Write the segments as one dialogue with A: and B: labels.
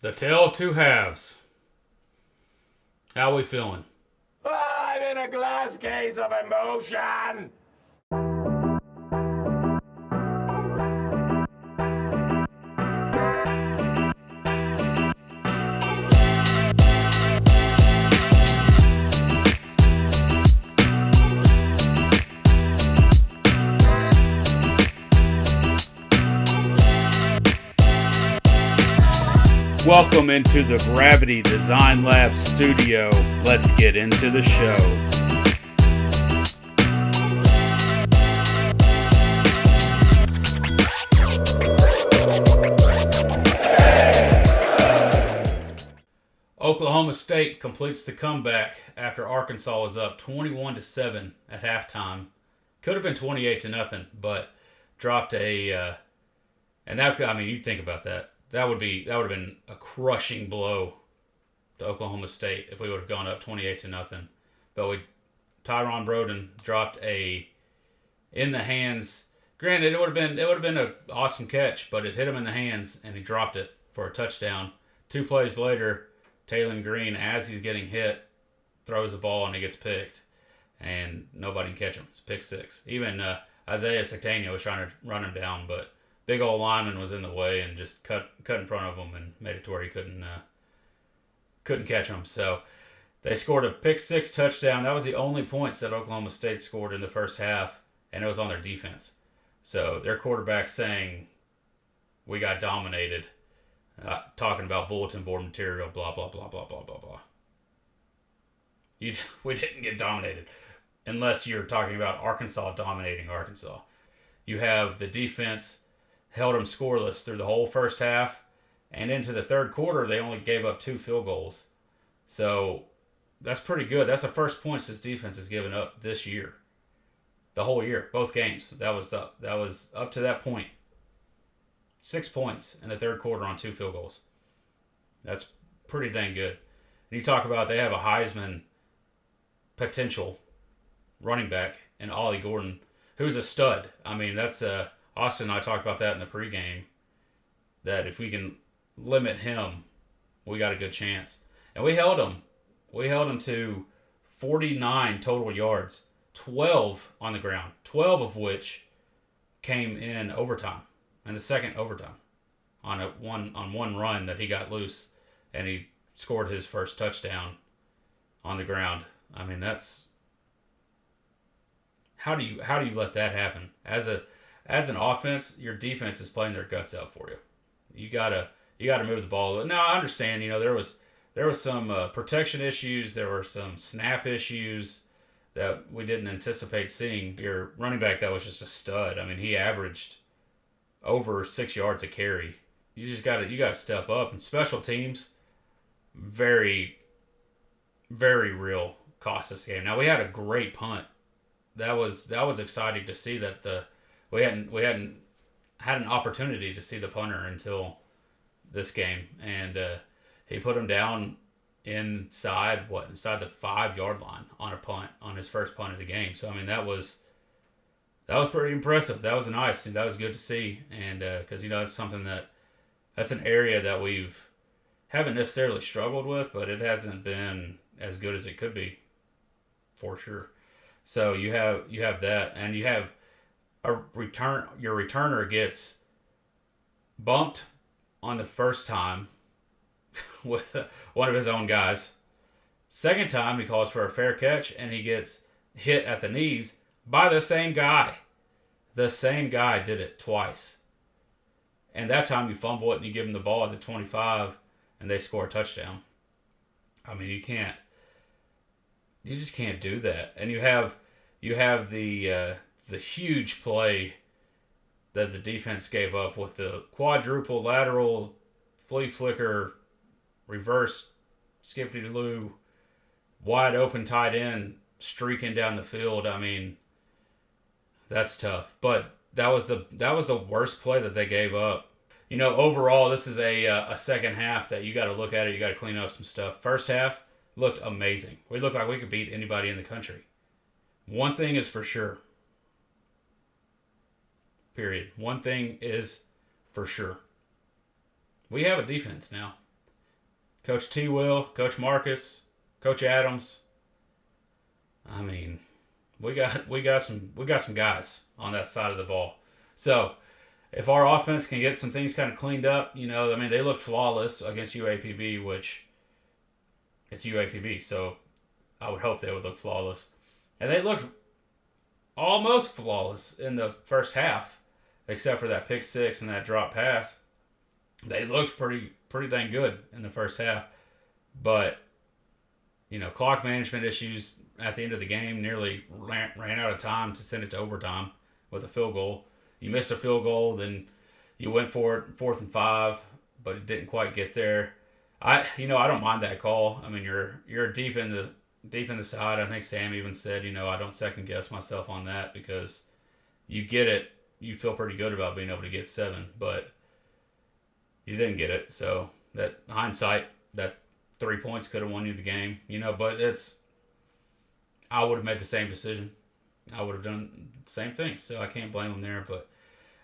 A: The Tale of Two Halves. How we feeling?
B: I'm in a glass case of emotion!
A: Welcome into the Gravity Design Lab studio. Let's get into the show. Oklahoma State completes the comeback after Arkansas was up 21-7 at halftime. Could have been 28-0, but dropped a and that, I mean, you think about that. That would have been a crushing blow to Oklahoma State if we would have gone up 28-0. But Tyron Broden dropped a in the hands. Granted, it would have been an awesome catch, but it hit him in the hands and he dropped it for a touchdown. 2 plays later, Taylon Green, as he's getting hit, throws the ball and he gets picked, and nobody can catch him. It's pick six. Even Isaiah Sectania was trying to run him down, but big old lineman was in the way and just cut in front of him and made it to where he couldn't catch him. So they scored a pick six touchdown. That was the only points that Oklahoma State scored in the first half, and it was on their defense. So their quarterback saying, "We got dominated," talking about bulletin board material, blah blah blah blah blah blah blah. We didn't get dominated, unless you're talking about Arkansas dominating Arkansas. You have the defense held them scoreless through the whole first half, and into the third quarter, they only gave up 2 field goals. So that's pretty good. That's the first points this defense has given up this year, the whole year, both games. That was up to that point. 6 points in the third quarter on 2 field goals. That's pretty dang good. And you talk about they have a Heisman potential running back in Ollie Gordon, who's a stud. I mean, that's Austin and I talked about that in the pregame, that if we can limit him, we got a good chance. And we held him. We held him to 49 total yards, 12 on the ground, 12 of which came in overtime, in the second overtime, on one run that he got loose, and he scored his first touchdown on the ground. I mean, that's how do you let that happen? As an offense, your defense is playing their guts out for you. You gotta move the ball. Now I understand. There was some protection issues. There were some snap issues that we didn't anticipate seeing. Your running back that was just a stud. I mean, he averaged over 6 yards a carry. You gotta step up. And special teams, very, very real cost this game. Now we had a great punt. That was exciting to see that we hadn't had an opportunity to see the punter until this game, and he put him down inside the 5-yard line on a punt, on his first punt of the game. So I mean, that was pretty impressive. That was nice, and that was good to see. And because it's something that's an area that haven't necessarily struggled with, but it hasn't been as good as it could be, for sure. So you have that, and you have your returner gets bumped on the first time with one of his own guys. Second time, he calls for a fair catch, and he gets hit at the knees by the same guy. The same guy did it twice. And that time you fumble it and you give him the ball at the 25, and they score a touchdown. I mean, you just can't do that. And you have the huge play that the defense gave up with the quadruple lateral flea flicker, reverse skippity-loo, wide open tight end streaking down the field. I mean, that's tough. But that was the worst play that they gave up. Overall, this is a second half that you got to look at it. You got to clean up some stuff. First half looked amazing. We looked like we could beat anybody in the country. One thing is for sure. Period. One thing is for sure. We have a defense now. Coach T. Will, Coach Marcus, Coach Adams. I mean, we got some guys on that side of the ball. So if our offense can get some things kind of cleaned up, they looked flawless against UAPB, which it's UAPB, so I would hope they would look flawless. And they looked almost flawless in the first half, except for that pick six and that drop pass. They looked pretty dang good in the first half. But, clock management issues at the end of the game nearly ran out of time to send it to overtime with a field goal. You missed a field goal, then you went for it 4th and 5, but it didn't quite get there. I don't mind that call. I mean, you're deep in the side. I think Sam even said, I don't second guess myself on that because you get it. You feel pretty good about being able to get 7, but you didn't get it. So that hindsight, that 3 points could have won you the game, but I would have made the same decision. I would have done the same thing. So I can't blame them there, but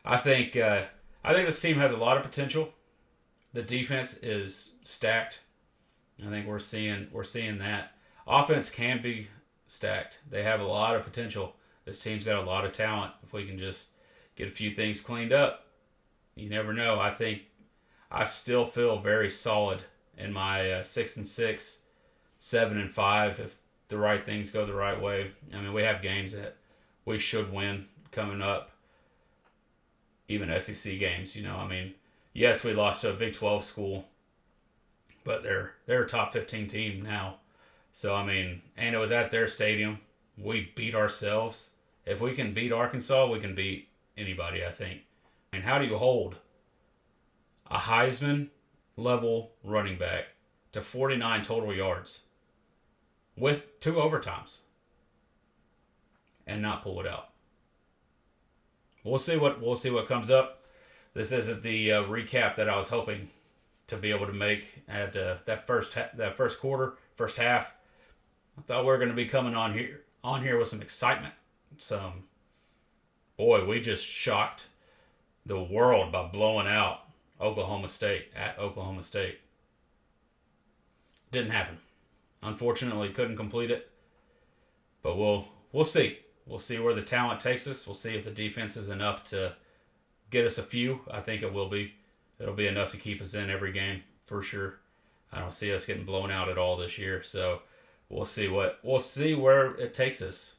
A: I think this team has a lot of potential. The defense is stacked. I think we're seeing that. Offense can be stacked. They have a lot of potential. This team's got a lot of talent. If we can just get a few things cleaned up, you never know. I still feel very solid in my 6-6, 7-5 if the right things go the right way. I mean, we have games that we should win coming up, even SEC games. Yes, we lost to a Big 12 school, but they're a top 15 team now. So, and it was at their stadium. We beat ourselves. If we can beat Arkansas, we can beat anybody, I think. How do you hold a Heisman-level running back to 49 total yards with 2 overtimes and not pull it out? We'll see what comes up. This isn't the recap that I was hoping to be able to make at that first half. I thought we were going to be coming on here with some excitement. We just shocked the world by blowing out Oklahoma State at Oklahoma State. Didn't happen. Unfortunately, couldn't complete it. But we'll see. We'll see where the talent takes us. We'll see if the defense is enough to get us a few. I think it will be. It'll be enough to keep us in every game for sure. I don't see us getting blown out at all this year. So we'll see where it takes us.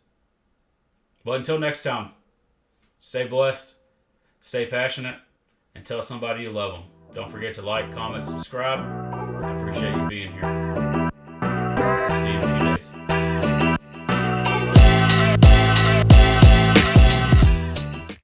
A: But until next time, stay blessed, stay passionate, and tell somebody you love them. Don't forget to like, comment, subscribe. I appreciate you being here.